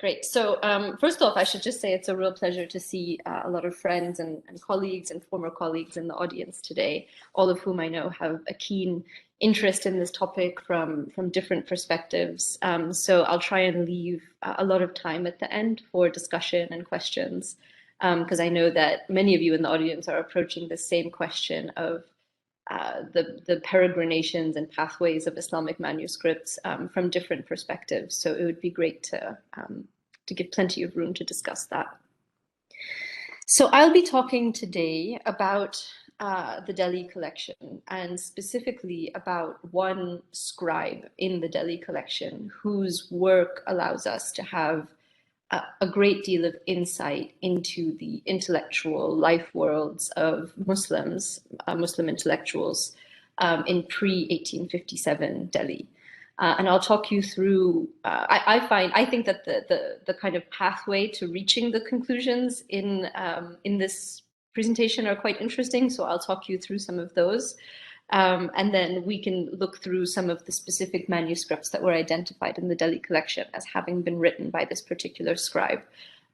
great. So first off, I should just say it's a real pleasure to see a lot of friends and colleagues and former colleagues in the audience today, all of whom I know have a keen interest in this topic from different perspectives. So I'll try and leave a lot of time at the end for discussion and questions, because I know that many of you in the audience are approaching the same question of the peregrinations and pathways of Islamic manuscripts from different perspectives. So it would be great to give plenty of room to discuss that. So I'll be talking today about the Delhi collection, and specifically about one scribe in the Delhi collection whose work allows us to have a great deal of insight into the intellectual life worlds of Muslims, Muslim intellectuals in pre-1857 Delhi. And I'll talk you through, I think that the kind of pathway to reaching the conclusions in this presentation are quite interesting. So I'll talk you through some of those. And then we can look through some of the specific manuscripts that were identified in the Delhi collection as having been written by this particular scribe.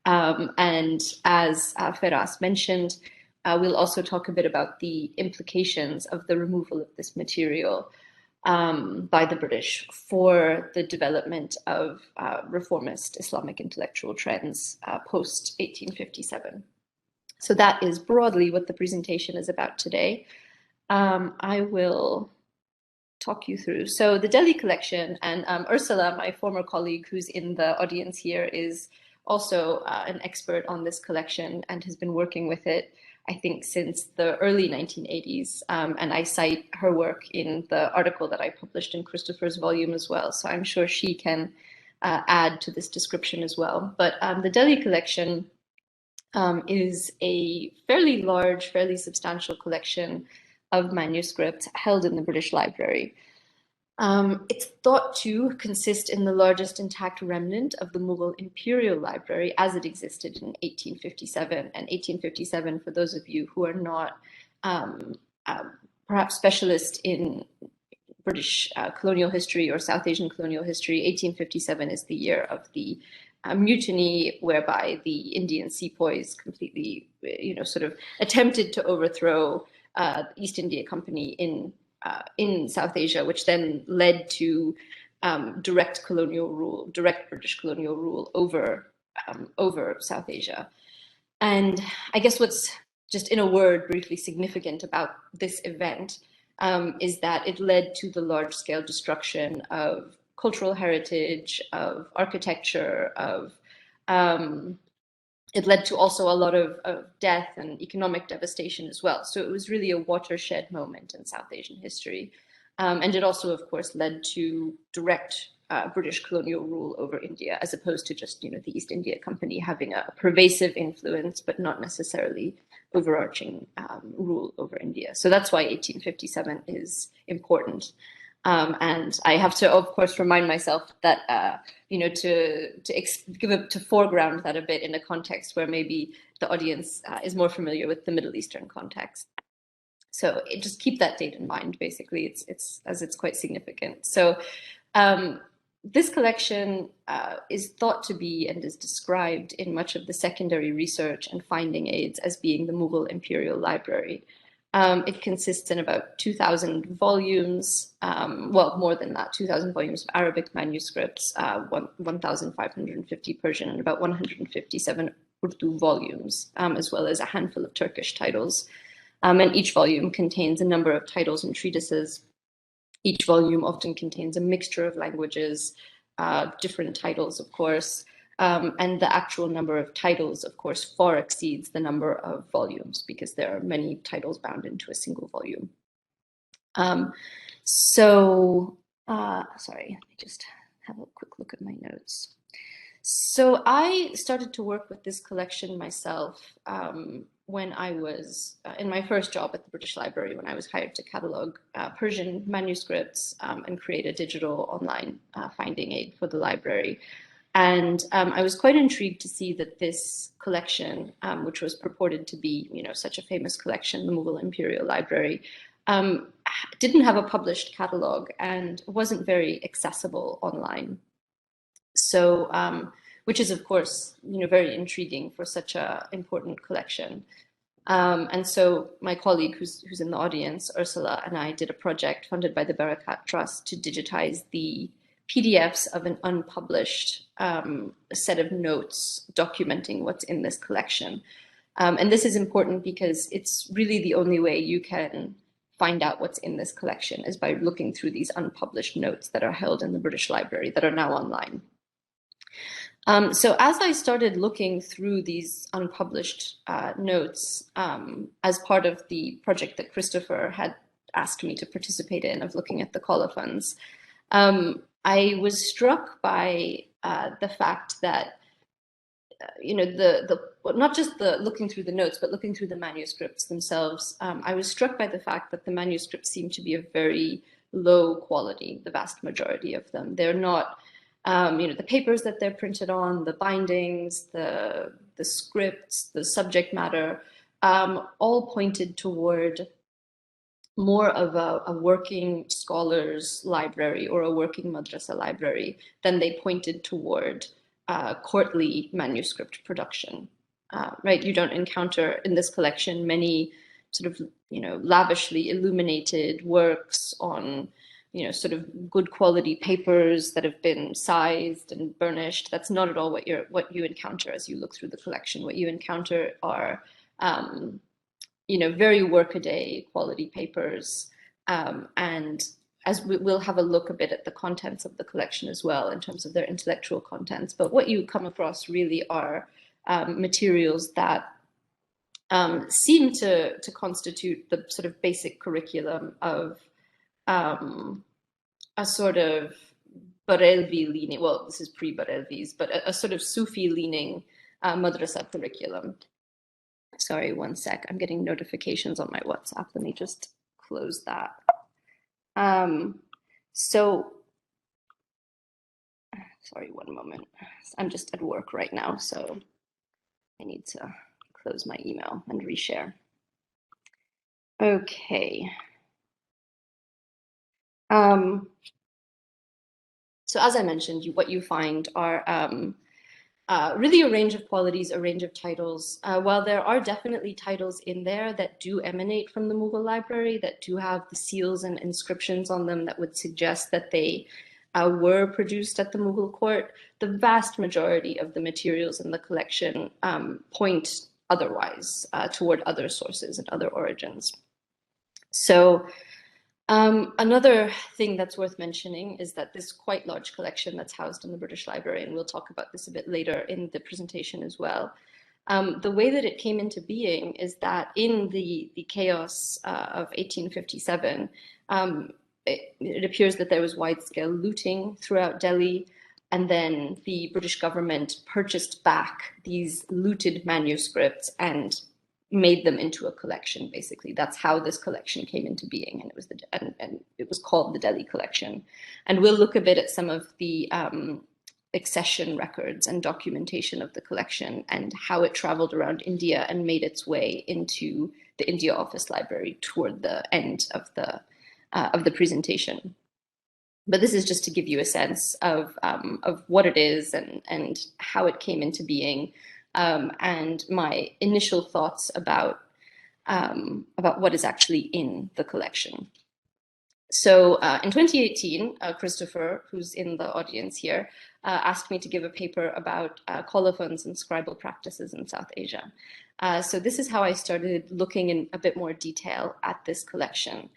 And as Feras mentioned, we'll also talk a bit about the implications of the removal of this material by the British for the development of reformist Islamic intellectual trends post-1857. So that is broadly what the presentation is about today. I will talk you through. So the Delhi collection, and Ursula, my former colleague who's in the audience here, is also an expert on this collection and has been working with it, I think, since the early 1980s. And I cite her work in the article that I published in Christopher's volume as well. So I'm sure she can add to this description as well. But the Delhi collection is a fairly large, fairly substantial collection of manuscripts held in the British Library. It's thought to consist in the largest intact remnant of the Mughal Imperial Library as it existed in 1857. And 1857, for those of you who are not perhaps specialist in British colonial history or South Asian colonial history, 1857 is the year of the mutiny, whereby the Indian sepoys completely, sort of attempted to overthrow the East India Company in South Asia, which then led to direct British colonial rule over South Asia. And I guess what's just in a word briefly significant about this event is that it led to the large-scale destruction of cultural heritage, of architecture, it led to also a lot of death and economic devastation as well. So it was really a watershed moment in South Asian history. And it also, of course, led to direct British colonial rule over India, as opposed to just, the East India Company having a pervasive influence, but not necessarily overarching rule over India. So that's why 1857 is important. And I have to, of course, remind myself that, to foreground that a bit in a context where maybe the audience is more familiar with the Middle Eastern context. So just keep that date in mind. Basically, it's quite significant. So this collection is thought to be and is described in much of the secondary research and finding aids as being the Mughal Imperial Library. It consists in about 2,000 volumes, well, more than that, 2,000 volumes of Arabic manuscripts, 1,550 Persian, and about 157 Urdu volumes, as well as a handful of Turkish titles. And each volume contains a number of titles and treatises. Each volume often contains a mixture of languages, different titles, of course, and the actual number of titles, of course, far exceeds the number of volumes because there are many titles bound into a single volume. Sorry, let me just have a quick look at my notes. So I started to work with this collection myself when I was in my first job at the British Library, when I was hired to catalog Persian manuscripts and create a digital online finding aid for the library. And I was quite intrigued to see that this collection, which was purported to be, such a famous collection, the Mughal Imperial Library, didn't have a published catalog and wasn't very accessible online. So which is, of course, very intriguing for such an important collection. And so my colleague who's in the audience, Ursula, and I did a project funded by the Barakat Trust to digitize the PDFs of an unpublished set of notes documenting what's in this collection. And this is important because it's really the only way you can find out what's in this collection is by looking through these unpublished notes that are held in the British Library that are now online. So as I started looking through these unpublished notes as part of the project that Christopher had asked me to participate in of looking at the colophons, I was struck by the fact that not just the looking through the notes, but looking through the manuscripts themselves. I was struck by the fact that the manuscripts seem to be of very low quality, the vast majority of them. They're not, the papers that they're printed on, the bindings, the scripts, the subject matter, all pointed toward more of a working scholars library or a working madrasa library than they pointed toward courtly manuscript production, right? You don't encounter in this collection many sort of, lavishly illuminated works on, sort of good quality papers that have been sized and burnished. That's not at all what you encounter as you look through the collection. What you encounter are, very workaday quality papers, and as we'll have a look a bit at the contents of the collection as well in terms of their intellectual contents. But what you come across really are materials that seem to constitute the sort of basic curriculum of a sort of Barelvi leaning, well, this is pre-Barelvi's, but a sort of Sufi leaning madrasa curriculum. Sorry, one sec. I'm getting notifications on my WhatsApp. Let me just close that. Sorry, one moment. I'm just at work right now, so I need to close my email and reshare. Okay. So as I mentioned, what you find are really a range of qualities, a range of titles. While there are definitely titles in there that do emanate from the Mughal library, that do have the seals and inscriptions on them that would suggest that they were produced at the Mughal court, the vast majority of the materials in the collection point otherwise, toward other sources and other origins. So another thing that's worth mentioning is that this quite large collection that's housed in the British Library, and we'll talk about this a bit later in the presentation as well, the way that it came into being is that in the chaos of 1857, it appears that there was wide-scale looting throughout Delhi, and then the British government purchased back these looted manuscripts and made them into a collection. Basically, that's how this collection came into being, and it was and it was called the Delhi collection. And we'll look a bit at some of the accession records and documentation of the collection and how it traveled around India and made its way into the India Office Library toward the end of the presentation. But this is just to give you a sense of what it is and how it came into being. And my initial thoughts about what is actually in the collection. So in 2018, Christopher, who's in the audience here, asked me to give a paper about colophons and scribal practices in South Asia. So this is how I started looking in a bit more detail at this collection.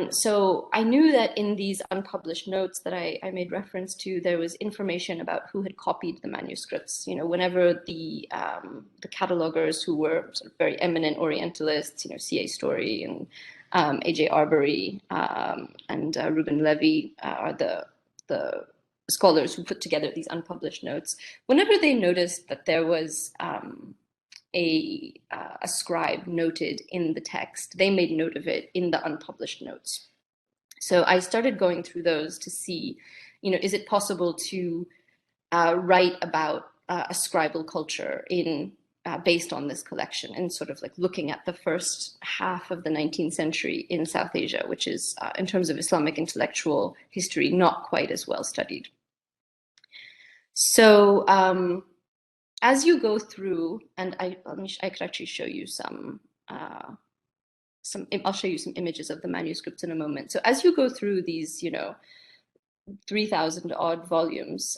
So I knew that in these unpublished notes that I made reference to, there was information about who had copied the manuscripts. Whenever the catalogers who were sort of very eminent Orientalists, C.A. Story and A.J. Arbery and Reuben Levy are the scholars who put together these unpublished notes. Whenever they noticed that there was a scribe noted in the text, they made note of it in the unpublished notes. So I started going through those to see, is it possible to write about a scribal culture based on this collection, and sort of like looking at the first half of the 19th century in South Asia, which is, in terms of Islamic intellectual history, not quite as well studied. So as you go through, and I could actually show you I'll show you some images of the manuscripts in a moment. So as you go through these, 3,000 odd volumes,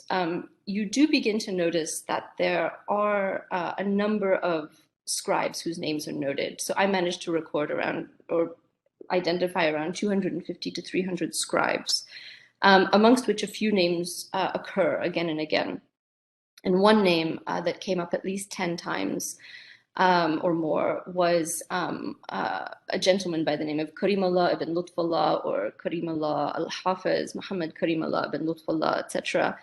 you do begin to notice that there are a number of scribes whose names are noted. So I managed to record around, or identify around 250 to 300 scribes, amongst which a few names occur again and again. And one name that came up at least 10 times or more was a gentleman by the name of Karimullah ibn Lutfullah, or Karimullah al-Hafiz, Muhammad Karimullah ibn Lutfullah, etc.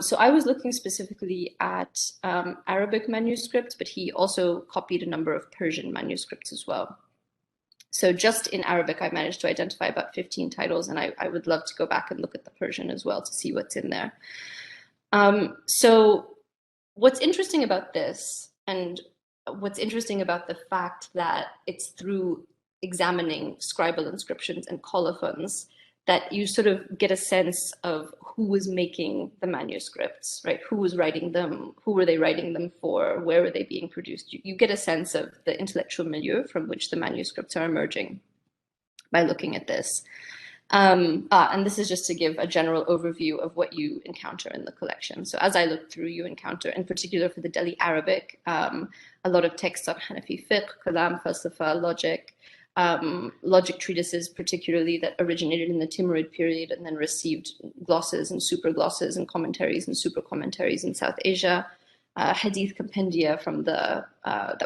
So I was looking specifically at Arabic manuscripts, but he also copied a number of Persian manuscripts as well. So just in Arabic, I managed to identify about 15 titles, and I would love to go back and look at the Persian as well to see what's in there. So what's interesting about this, and what's interesting about the fact that it's through examining scribal inscriptions and colophons that you sort of get a sense of who was making the manuscripts, right? Who was writing them? Who were they writing them for? Where were they being produced? You get a sense of the intellectual milieu from which the manuscripts are emerging by looking at this. And this is just to give a general overview of what you encounter in the collection. So as I look through, you encounter, in particular for the Delhi Arabic, a lot of texts on Hanafi fiqh, kalam, falsafa, logic treatises, particularly that originated in the Timurid period and then received glosses and super glosses and commentaries and super commentaries in South Asia. Hadith compendia from that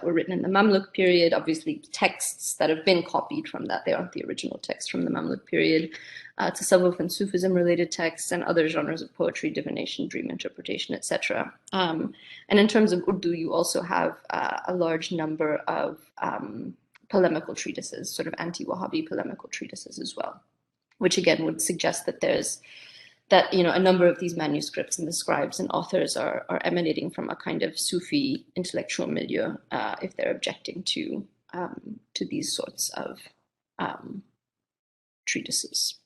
were written in the Mamluk period, obviously texts that have been copied from that. They aren't the original text from the Mamluk period. Tasawwuf and Sufism related texts, and other genres of poetry, divination, dream interpretation, etc. And in terms of Urdu, you also have a large number of polemical treatises, sort of anti-Wahhabi polemical treatises as well, which again would suggest that a number of these manuscripts and the scribes and authors are emanating from a kind of Sufi intellectual milieu, if they're objecting to these sorts of treatises.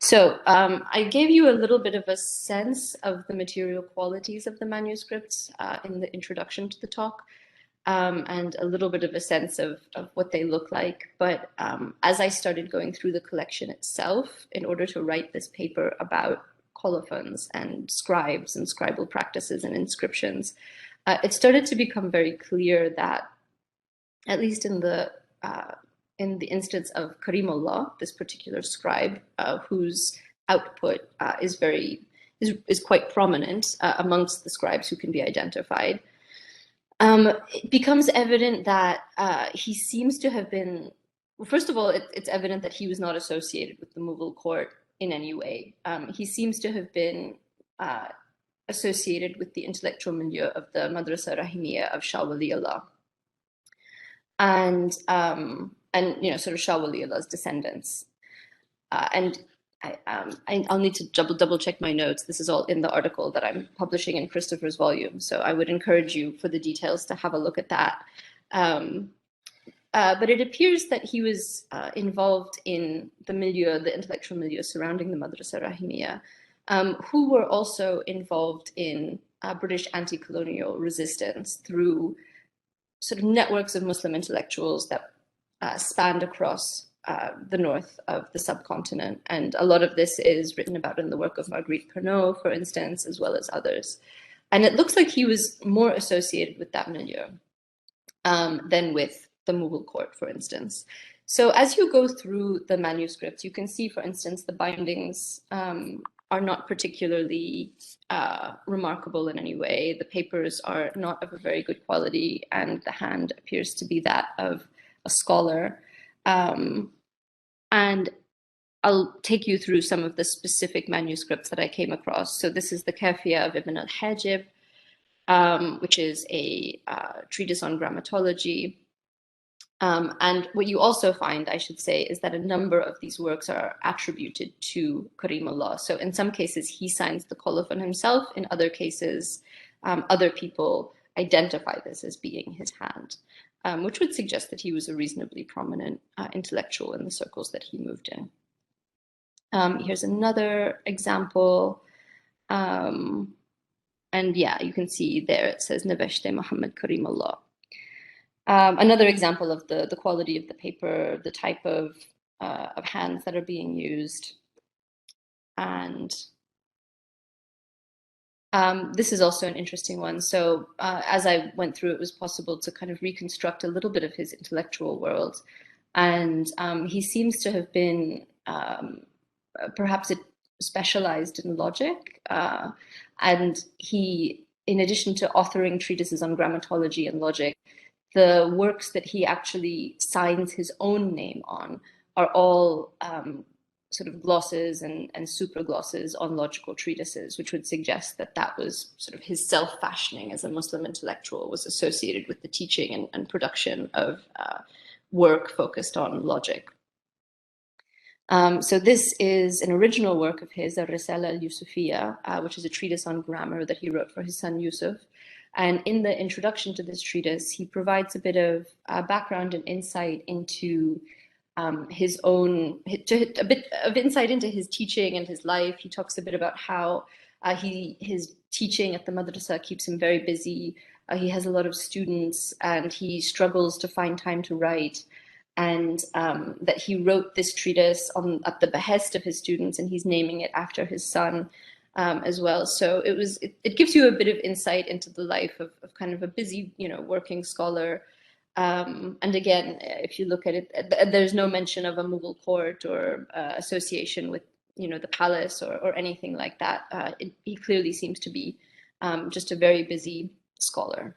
So I gave you a little bit of a sense of the material qualities of the manuscripts in the introduction to the talk. And a little bit of a sense of what they look like. But as I started going through the collection itself, in order to write this paper about colophons and scribes and scribal practices and inscriptions, it started to become very clear that, at least in the instance of Karimullah, this particular scribe, whose output is quite prominent amongst the scribes who can be identified, it becomes evident that he seems to have been, well, first of all, it's evident that he was not associated with the Mughal court in any way. He seems to have been associated with the intellectual milieu of the Madrasah Rahimiyah of Shah Waliullah, and sort of Shah Waliullah's descendants. I'll need to double check my notes. This is all in the article that I'm publishing in Christopher's volume. So I would encourage you, for the details, to have a look at that. But it appears that he was involved in the milieu, the intellectual milieu surrounding the Madrasah Rahimiyah, who were also involved in British anti-colonial resistance through sort of networks of Muslim intellectuals that spanned across the north of the subcontinent. And a lot of this is written about in the work of Marguerite Pernot, for instance, as well as others. And it looks like he was more associated with that milieu than with the Mughal court, for instance. So as you go through the manuscripts, you can see, for instance, the bindings are not particularly remarkable in any way. The papers are not of a very good quality, and the hand appears to be that of a scholar. And I'll take you through some of the specific manuscripts that I came across. So this is the Kefir of Ibn Al-Hajib, which is a treatise on grammatology. And what you also find, I should say, is that a number of these works are attributed to Karimullah. So in some cases, he signs the colophon himself. In other cases, other people identify this as being his hand, which would suggest that he was a reasonably prominent intellectual in the circles that he moved in. Here's another example. And yeah, you can see there it says Nabeshte Muhammad Karimullah. Another example of the quality of the paper, the type of hands that are being used. And this is also an interesting one. So as I went through, it was possible to kind of reconstruct a little bit of his intellectual world. And he seems to have been perhaps specialized in logic. And he, in addition to authoring treatises on grammatology and logic, the works that he actually signs his own name on are all sort of glosses and superglosses on logical treatises, which would suggest that that was sort of his self-fashioning as a Muslim intellectual was associated with the teaching and production of work focused on logic. So this is an original work of his, Al-Risala al-Yusufiyya, which is a treatise on grammar that he wrote for his son Yusuf. And in the introduction to this treatise, he provides a bit of background and insight into his own, a bit of insight into his teaching and his life. He talks a bit about how his teaching at the madrasa keeps him very busy. He has a lot of students and he struggles to find time to write. And that he wrote this treatise at the behest of his students, and he's naming it after his son as well. So it gives you a bit of insight into the life of kind of a busy, working scholar. And again, if you look at it, there's no mention of a Mughal court or association with, the palace or anything like that. He clearly seems to be just a very busy scholar.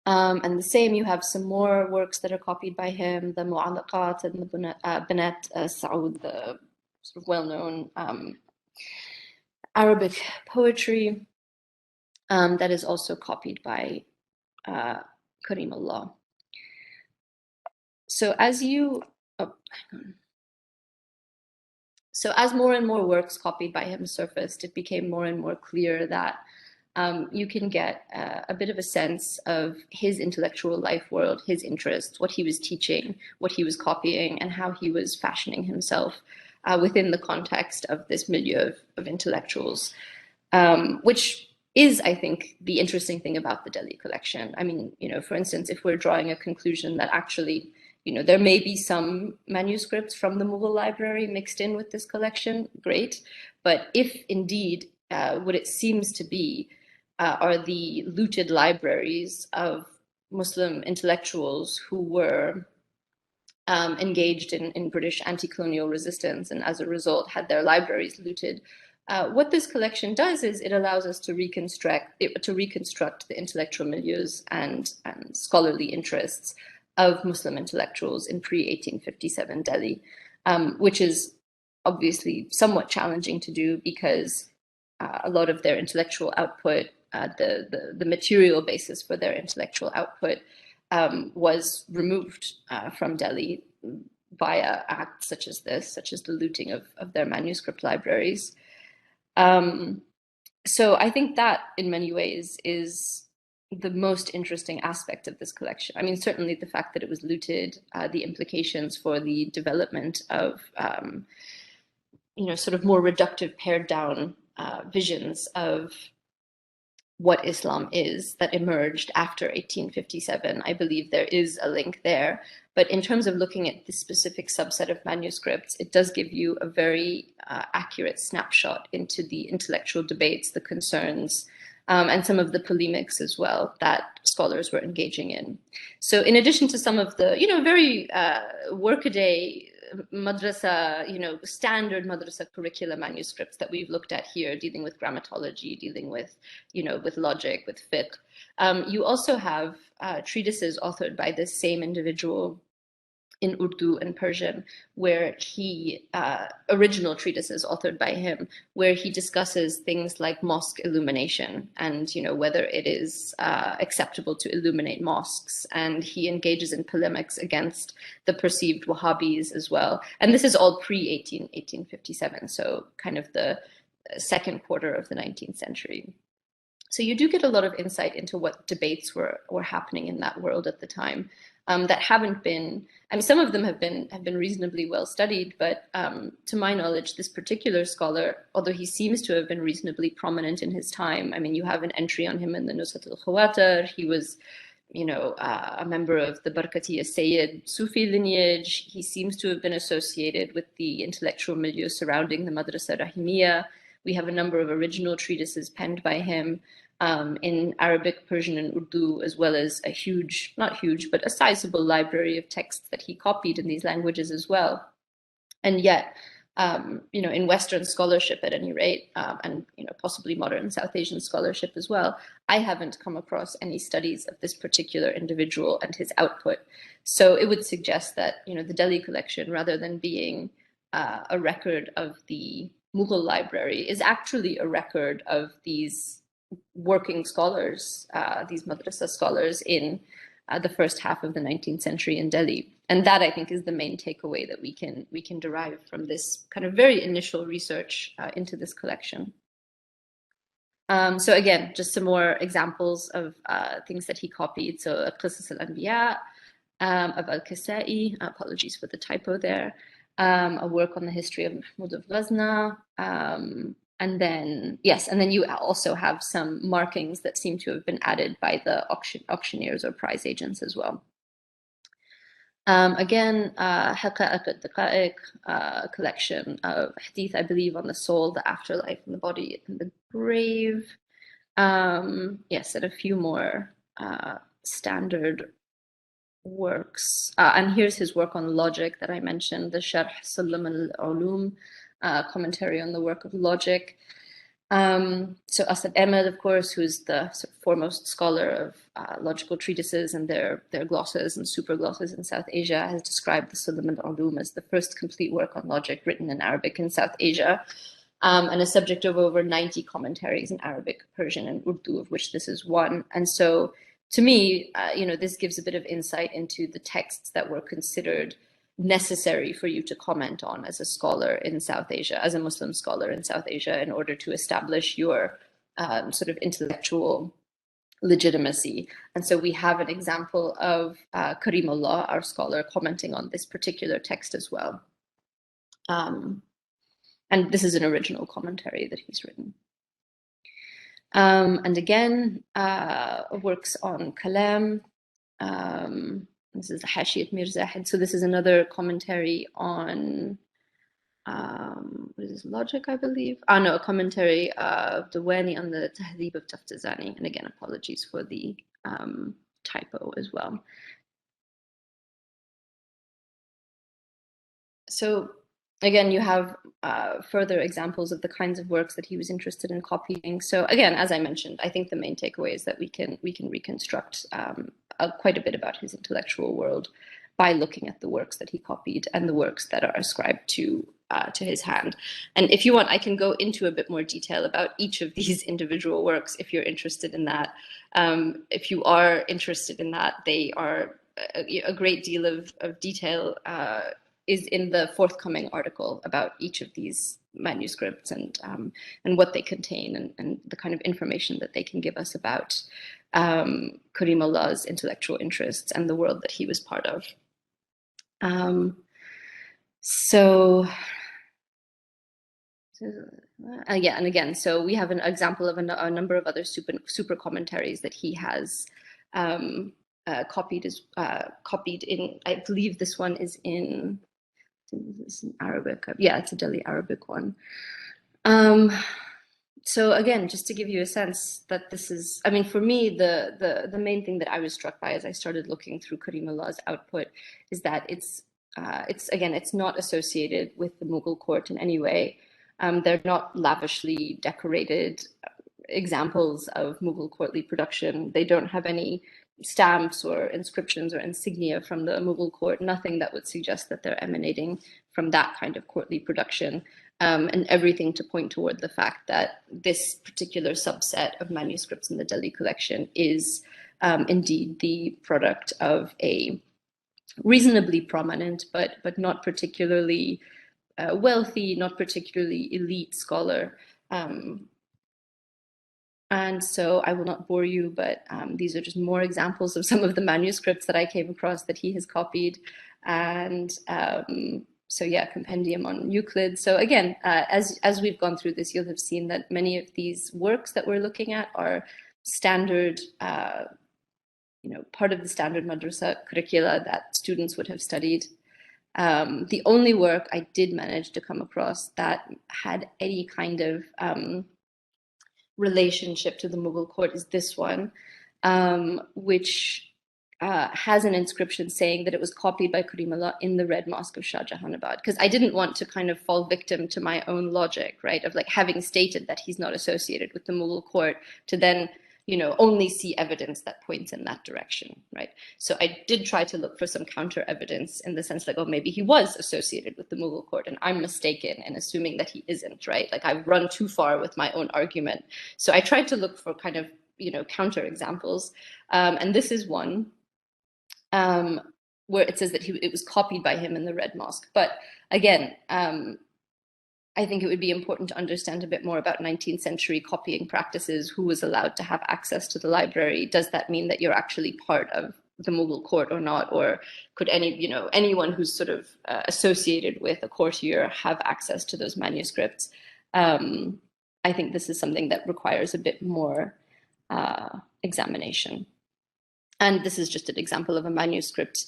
And the same, you have some more works that are copied by him, the Mu'allaqat and the Banat Saud, the sort of well-known Arabic poetry that is also copied by Karimullah. So as more and more works copied by him surfaced, it became more and more clear that you can get a bit of a sense of his intellectual life world, his interests, what he was teaching, what he was copying, and how he was fashioning himself within the context of this milieu of intellectuals, which is, I think, the interesting thing about the Delhi collection. I mean, for instance, if we're drawing a conclusion that actually, there may be some manuscripts from the Mughal library mixed in with this collection, great. But if indeed what it seems to be are the looted libraries of Muslim intellectuals who were engaged in British anti-colonial resistance and as a result had their libraries looted. What this collection does is it allows us to reconstruct the intellectual milieus and scholarly interests of Muslim intellectuals in pre-1857 Delhi, which is obviously somewhat challenging to do because a lot of their intellectual output, the material basis for their intellectual output was removed from Delhi via acts such as this, such as the looting of their manuscript libraries. So I think that in many ways is the most interesting aspect of this collection. I mean, certainly the fact that it was looted, the implications for the development of, sort of more reductive, pared down visions of what Islam is that emerged after 1857. I believe there is a link there. But in terms of looking at this specific subset of manuscripts, it does give you a very accurate snapshot into the intellectual debates, the concerns, and some of the polemics as well that scholars were engaging in. So in addition to some of the, very workaday madrasa, standard madrasa curricula manuscripts that we've looked at here, dealing with grammatology, dealing with, with logic, with fiqh. You also have treatises authored by this same individual in Urdu and Persian, where original treatises authored by him, where he discusses things like mosque illumination and, whether it is acceptable to illuminate mosques. And he engages in polemics against the perceived Wahhabis as well. And this is all pre-1857, so kind of the second quarter of the 19th century. So you do get a lot of insight into what debates were happening in that world at the time, that haven't been, I mean, some of them have been reasonably well studied, but to my knowledge, this particular scholar, although he seems to have been reasonably prominent in his time, I mean, you have an entry on him in the Nusat al-Khawatir. He was, you know, a member of the Barkatiya Sayyid Sufi lineage. He seems to have been associated with the intellectual milieu surrounding the Madrasah Rahimiyah. We have a number of original treatises penned by him in Arabic, Persian, and Urdu, as well as a huge, not huge, but a sizable library of texts that he copied in these languages as well. And yet, you know, in Western scholarship at any rate, and, you know, possibly modern South Asian scholarship as well, I haven't come across any studies of this particular individual and his output. So it would suggest that, you know, the Delhi collection, rather than being a record of the Mughal library, is actually a record of these working scholars, these madrasa scholars in the first half of the 19th century in Delhi. And that, I think, is the main takeaway that we can derive from this kind of very initial research into this collection. So again, just some more examples of things that he copied. So Qisas al-Anbiya of Al-Kasai, apologies for the typo there, a work on the history of Mahmud of Ghazna, and then, yes, and then you also have some markings that seem to have been added by the auctioneers or prize agents as well. Again, Haqa'iq al-Daqa'iq, collection of hadith, I believe, on the soul, the afterlife, and the body, and the grave. Yes, and a few more standard works. And here's his work on logic that I mentioned, the Sharh Sulam al-Ulum, commentary on the work of logic. So Asad Ahmed, of course, who's the sort of foremost scholar of logical treatises and their glosses and super glosses in South Asia, has described the Sulam al-Ulum as the first complete work on logic written in Arabic in South Asia, and a subject of over 90 commentaries in Arabic, Persian, and Urdu, of which this is one. And so, to me, you know, this gives a bit of insight into the texts that were considered necessary for you to comment on as a scholar in South Asia, as a Muslim scholar in South Asia, in order to establish your sort of intellectual legitimacy. And so we have an example of Karimullah, our scholar, commenting on this particular text as well. And this is an original commentary that he's written. And again, works on Kalam. This is Hashiyat Mir Zahid. So this is another commentary on, what is this, logic, I believe? No, a commentary of Dawani on the Tahdhib of Taftazani. And again, apologies for the typo as well. So again, you have further examples of the kinds of works that he was interested in copying. So again, as I mentioned, I think the main takeaway is that we can reconstruct quite a bit about his intellectual world by looking at the works that he copied and the works that are ascribed to his hand. And if you want, I can go into a bit more detail about each of these individual works if you're interested in that. If you are interested in that, they are a great deal of detail is in the forthcoming article about each of these manuscripts and what they contain and the kind of information that they can give us about Karimullah's intellectual interests and the world that he was part of. Yeah, and again, so we have an example of a number of other super commentaries that he has copied in. I believe this one is in Arabic. Yeah, it's a Delhi Arabic one. So again, just to give you a sense that this is, I mean, for me, the main thing that I was struck by as I started looking through Karimullah's output is that it's not associated with the Mughal court in any way. They're not lavishly decorated examples of Mughal courtly production. They don't have any stamps or inscriptions or insignia from the Mughal court, nothing that would suggest that they're emanating from that kind of courtly production, and everything to point toward the fact that this particular subset of manuscripts in the Delhi collection is indeed the product of a reasonably prominent, but not particularly wealthy, not particularly elite scholar. And so I will not bore you, but these are just more examples of some of the manuscripts that I came across that he has copied. And so yeah, Compendium on Euclid. So again, as we've gone through this, you'll have seen that many of these works that we're looking at are standard, part of the standard madrasa curricula that students would have studied. The only work I did manage to come across that had any kind of relationship to the Mughal court is this one, which has an inscription saying that it was copied by Karimullah in the Red Mosque of Shah Jahanabad, because I didn't want to kind of fall victim to my own logic, right, of like having stated that he's not associated with the Mughal court to then only see evidence that points in that direction, right? So I did try to look for some counter evidence in the sense like, oh, maybe he was associated with the Mughal court and I'm mistaken in assuming that he isn't, right? Like I've run too far with my own argument. So I tried to look for kind of, counter examples. And this is one where it says that it was copied by him in the Red Mosque. But again, I think it would be important to understand a bit more about 19th century copying practices, who was allowed to have access to the library. Does that mean that you're actually part of the Mughal court or not? Or could anyone who's sort of associated with a courtier have access to those manuscripts? I think this is something that requires a bit more examination. And this is just an example of a manuscript,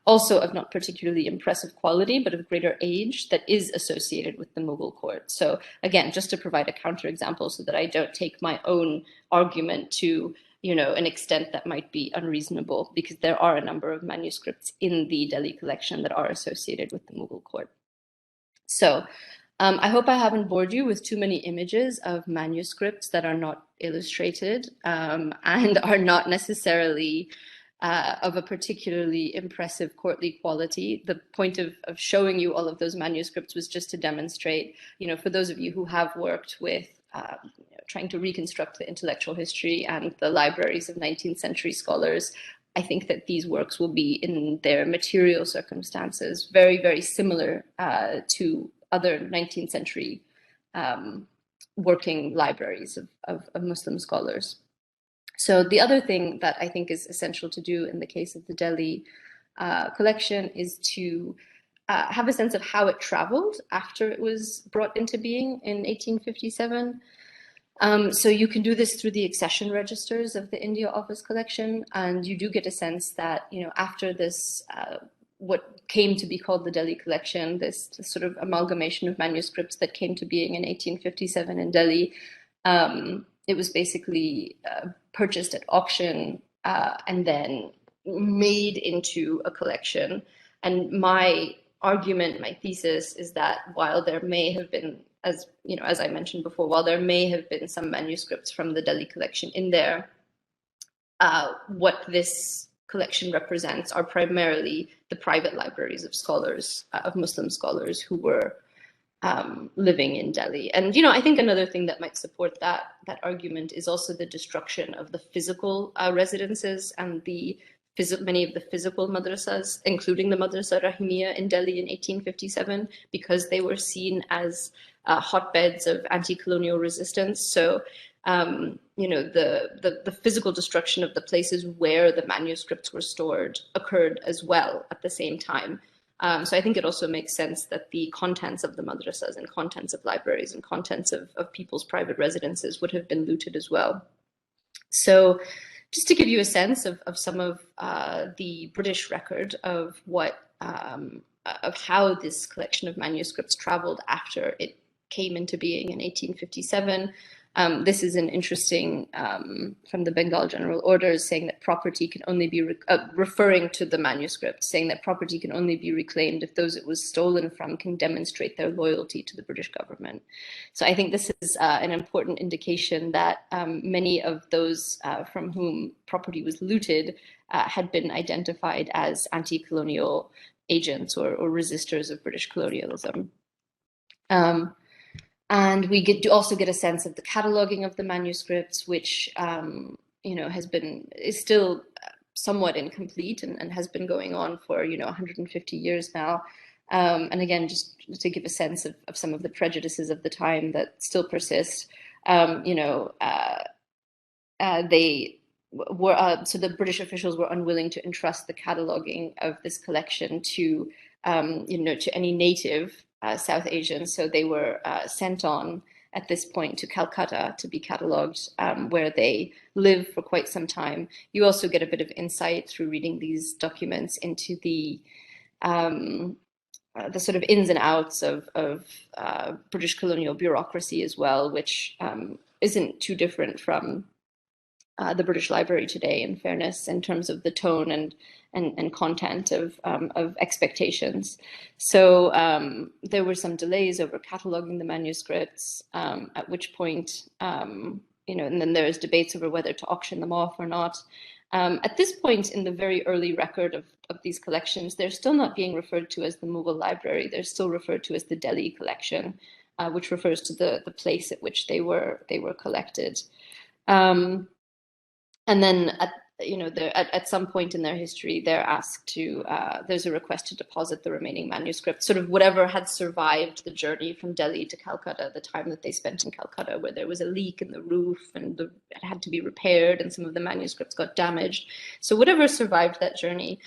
also of not particularly impressive quality, but of greater age, that is associated with the Mughal court. So again, just to provide a counterexample so that I don't take my own argument to an extent that might be unreasonable, because there are a number of manuscripts in the Delhi collection that are associated with the Mughal court. So I hope I haven't bored you with too many images of manuscripts that are not illustrated and are not necessarily of a particularly impressive courtly quality. The point of showing you all of those manuscripts was just to demonstrate, for those of you who have worked with trying to reconstruct the intellectual history and the libraries of 19th century scholars, I think that these works will be in their material circumstances very, very similar to other 19th century working libraries of Muslim scholars. So the other thing that I think is essential to do in the case of the Delhi collection is to have a sense of how it traveled after it was brought into being in 1857. So you can do this through the accession registers of the India Office collection, and you do get a sense that, after this, what came to be called the Delhi collection, this sort of amalgamation of manuscripts that came to being in 1857 in Delhi, it was basically purchased at auction and then made into a collection. And my argument, my thesis is that while there may have been, as I mentioned before, while there may have been some manuscripts from the Delhi collection in there, what this collection represents are primarily the private libraries of scholars, of Muslim scholars who were living in Delhi. And, I think another thing that might support that argument is also the destruction of the physical residences and many of the physical madrasas, including the Madrasah Rahimiyah in Delhi in 1857, because they were seen as hotbeds of anti-colonial resistance. So, the physical destruction of the places where the manuscripts were stored occurred as well at the same time. So I think it also makes sense that the contents of the madrasas and contents of libraries and contents of people's private residences would have been looted as well. So just to give you a sense of some of the British record of of how this collection of manuscripts traveled after it came into being in 1857. This is an interesting from the Bengal General Orders, saying that property can only be referring to the manuscript, saying that property can only be reclaimed if those it was stolen from can demonstrate their loyalty to the British government. So I think this is an important indication that many of those from whom property was looted had been identified as anti-colonial agents or resistors of British colonialism. And we also get a sense of the cataloging of the manuscripts, which is still somewhat incomplete and has been going on for 150 years now. And again, just to give a sense of some of the prejudices of the time that still persist, they were so the British officials were unwilling to entrust the cataloging of this collection to to any native South Asians. So they were sent on at this point to Calcutta to be catalogued, where they live for quite some time. You also get a bit of insight through reading these documents into the sort of ins and outs of British colonial bureaucracy as well, which isn't too different from the British Library today, in fairness, in terms of the tone and content of expectations. So there were some delays over cataloging the manuscripts, at which point, and then there's debates over whether to auction them off or not. At this point in the very early record of these collections, they're still not being referred to as the Mughal Library. They're still referred to as the Delhi collection, which refers to the place at which they were collected. And then at some point in their history, they're asked to, there's a request to deposit the remaining manuscripts, sort of whatever had survived the journey from Delhi to Calcutta, the time that they spent in Calcutta, where there was a leak in the roof and it had to be repaired and some of the manuscripts got damaged. So whatever survived that journey,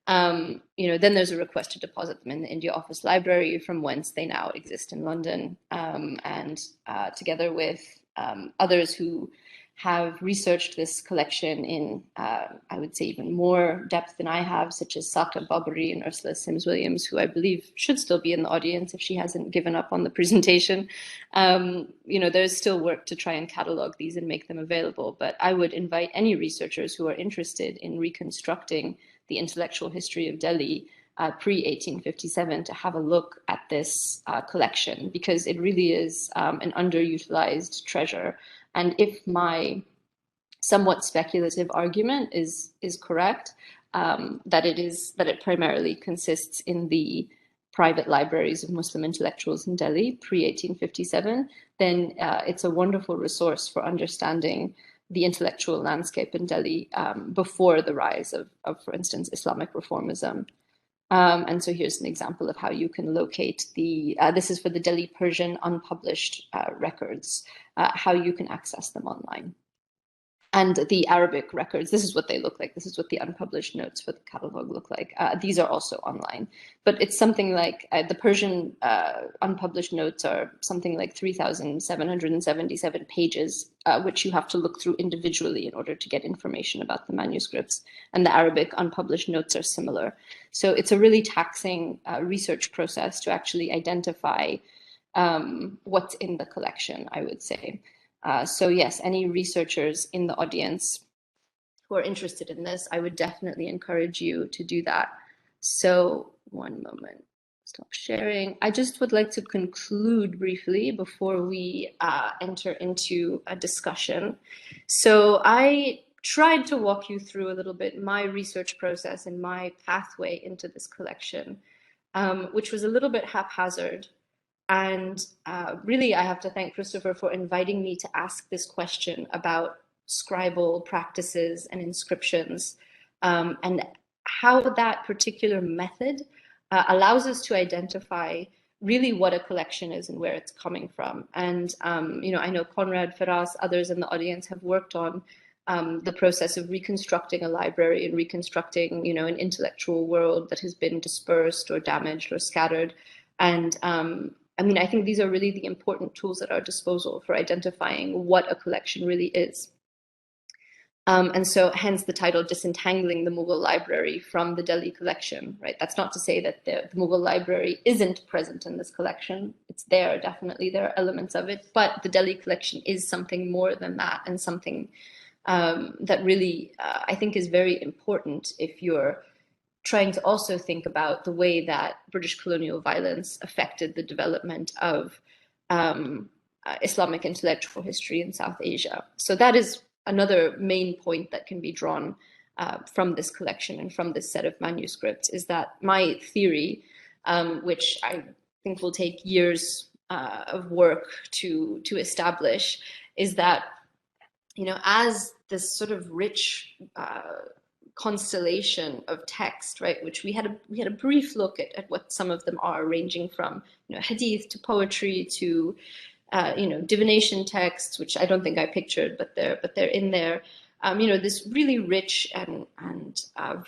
then there's a request to deposit them in the India Office Library, from whence they now exist in London, and together with others who have researched this collection in, I would say, even more depth than I have, such as Saqib Babari and Ursula Sims-Williams, who I believe should still be in the audience if she hasn't given up on the presentation. There's still work to try and catalog these and make them available, but I would invite any researchers who are interested in reconstructing the intellectual history of Delhi pre-1857 to have a look at this collection, because it really is an underutilized treasure. And if my somewhat speculative argument is correct, that it primarily consists in the private libraries of Muslim intellectuals in Delhi pre-1857, then it's a wonderful resource for understanding the intellectual landscape in Delhi before the rise of, for instance, Islamic reformism. And so here's an example of how you can locate this is for the Delhi Persian unpublished records, how you can access them online. And the Arabic records, this is what they look like. This is what the unpublished notes for the catalog look like. These are also online. But it's something like the Persian unpublished notes are something like 3,777 pages, which you have to look through individually in order to get information about the manuscripts. And the Arabic unpublished notes are similar. So it's a really taxing research process to actually identify what's in the collection, I would say. So yes, any researchers in the audience who are interested in this, I would definitely encourage you to do that. So one moment, stop sharing. I just would like to conclude briefly before we enter into a discussion. So I tried to walk you through a little bit my research process and my pathway into this collection, which was a little bit haphazard. And really, I have to thank Christopher for inviting me to ask this question about scribal practices and inscriptions, and how that particular method allows us to identify really what a collection is and where it's coming from. And, I know Conrad, Firas, others in the audience have worked on the process of reconstructing a library and reconstructing, an intellectual world that has been dispersed or damaged or scattered. And I think these are really the important tools at our disposal for identifying what a collection really is. And so hence the title, Disentangling the Mughal Library from the Delhi collection, right? That's not to say that the Mughal Library isn't present in this collection. It's there, definitely, there are elements of it, but the Delhi collection is something more than that, and something that really, I think, is very important if you're trying to also think about the way that British colonial violence affected the development of Islamic intellectual history in South Asia. So that is another main point that can be drawn from this collection and from this set of manuscripts, is that my theory, which I think will take years of work to establish, is that, as this sort of rich constellation of text, right, which we had a brief look at what some of them are, ranging from hadith to poetry to divination texts, which I don't think I pictured, but they're in there. This really rich and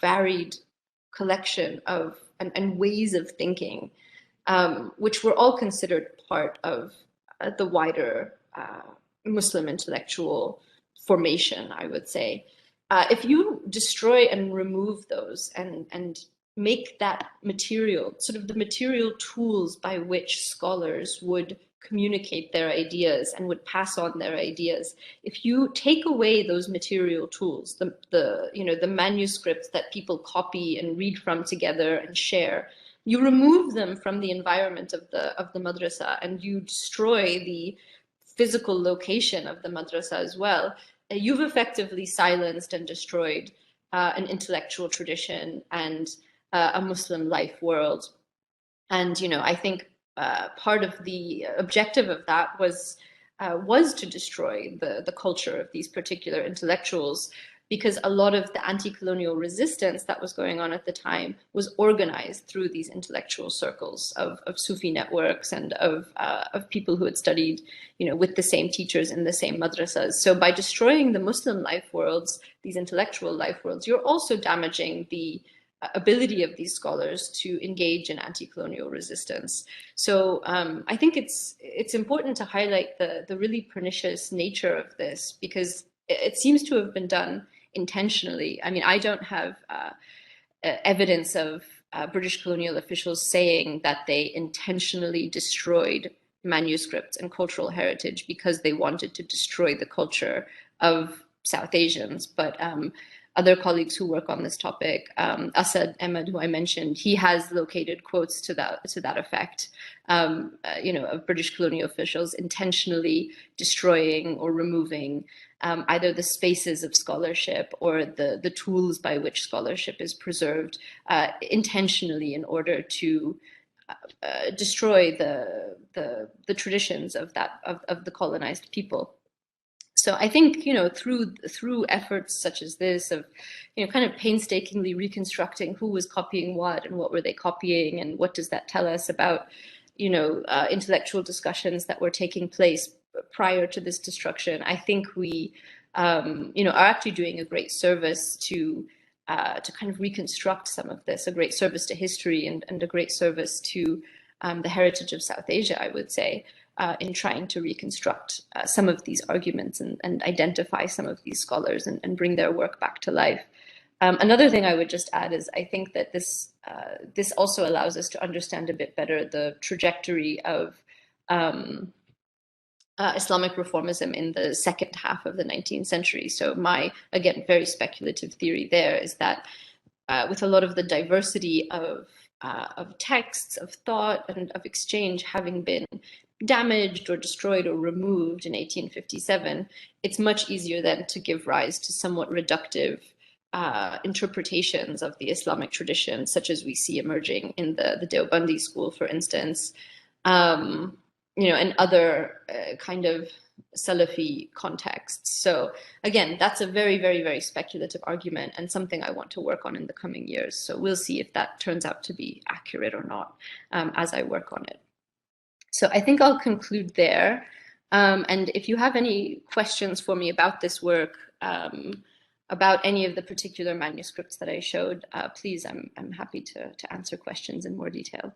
varied collection of and ways of thinking, which were all considered part of the wider Muslim intellectual formation, I would say. If you destroy and remove those and make that material, sort of the material tools by which scholars would communicate their ideas and would pass on their ideas, if you take away those material tools, the manuscripts that people copy and read from together and share, you remove them from the environment of the madrasa, and you destroy the physical location of the madrasa as well, you've effectively silenced and destroyed an intellectual tradition and a Muslim life world. And I think part of the objective of that was to destroy the culture of these particular intellectuals, because a lot of the anti-colonial resistance that was going on at the time was organized through these intellectual circles of Sufi networks and of people who had studied, with the same teachers in the same madrasas. So by destroying the Muslim life worlds, these intellectual life worlds, you're also damaging the ability of these scholars to engage in anti-colonial resistance. So I think it's important to highlight the really pernicious nature of this, because it seems to have been done intentionally. I mean, I don't have evidence of British colonial officials saying that they intentionally destroyed manuscripts and cultural heritage because they wanted to destroy the culture of South Asians. But other colleagues who work on this topic, Asad Ahmed, who I mentioned, he has located quotes to that effect, of British colonial officials intentionally destroying or removing either the spaces of scholarship or the tools by which scholarship is preserved intentionally in order to destroy the traditions of the colonized people. So I think, through efforts such as this of, kind of painstakingly reconstructing who was copying what and what were they copying and what does that tell us about, intellectual discussions that were taking place prior to this destruction, I think we, are actually doing a great service to kind of reconstruct some of this, a great service to history and a great service to the heritage of South Asia, I would say. In trying to reconstruct some of these arguments and identify some of these scholars and bring their work back to life. Another thing I would just add is I think that this also allows us to understand a bit better the trajectory of Islamic reformism in the second half of the 19th century. So my, again, very speculative theory there is that with a lot of the diversity of texts, of thought, and of exchange having been damaged or destroyed or removed in 1857, it's much easier then to give rise to somewhat reductive interpretations of the Islamic tradition, such as we see emerging in the Deobandi school, for instance, and other kind of Salafi contexts. So again, that's a very, very, very speculative argument and something I want to work on in the coming years. So we'll see if that turns out to be accurate or not as I work on it. So I think I'll conclude there. And if you have any questions for me about this work, about any of the particular manuscripts that I showed, please, I'm happy to answer questions in more detail.